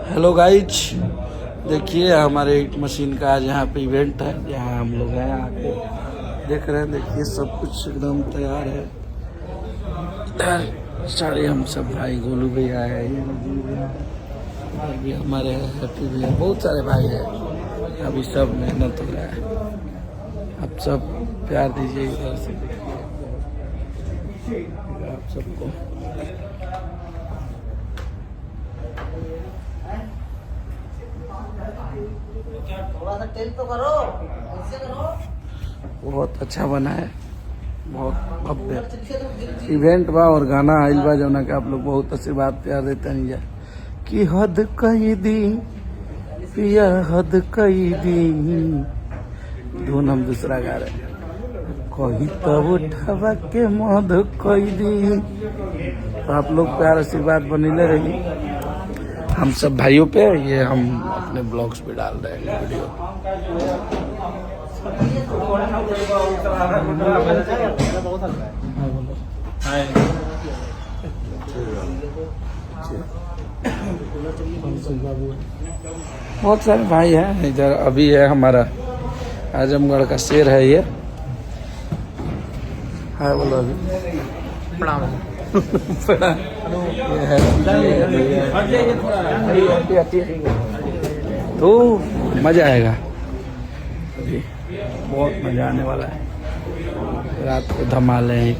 Hello guys, देखिए हमारे machine का आज यहाँ पे इवेंट है। यहाँ हम लोग हैं आके देख रहे हैं। देखिए सब कुछ एकदम तैयार है। सारे हम सब भाई, गोलू भैया है, और भी हमारे हैप्पी भैया, बहुत सारे भाई हैं। अभी सब मेहनत हो रहा है। आप सब प्यार दीजिए इधर से, देखिए आप सबको। थोड़ा सा टेल तो करो, ऐसे करो। बहुत अच्छा बना है, बहुत भव्य इवेंट बा और गाना आइल बा जौना के आप लोग बहुत आशीर्वाद प्यार देते हैं। जा कि हद कई दी पिया, हद कई दी, धुन हम दूसरा गा रहे हैं। कही तब उठवा के मध कई दी। तो आप लोग प्यार आशीर्वाद बनीले रही हम सब भाइयों पे। ये हम अपने ब्लॉग्स पे डाल रहे हैं वीडियो। बहुत सारे भाई हैं इधर। अभी है हमारा आजमगढ़ का शेर है ये। हाय बोलो अभी। प्रणाम। तो मजा आएगा, अभी बहुत मजा आने वाला है। रात को धमाल है।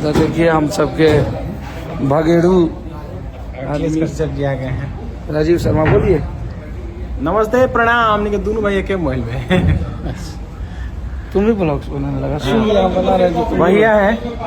तो देखिए हम सबके भगेड़ू दिया गए हैं। राजीव शर्मा, बोलिए। नमस्ते, प्रणाम। हमने के दोनों भाई के मोबाइल में तुम भी ब्लॉग्स बनाने लगा? सुन लिया, बना रहे भैया है।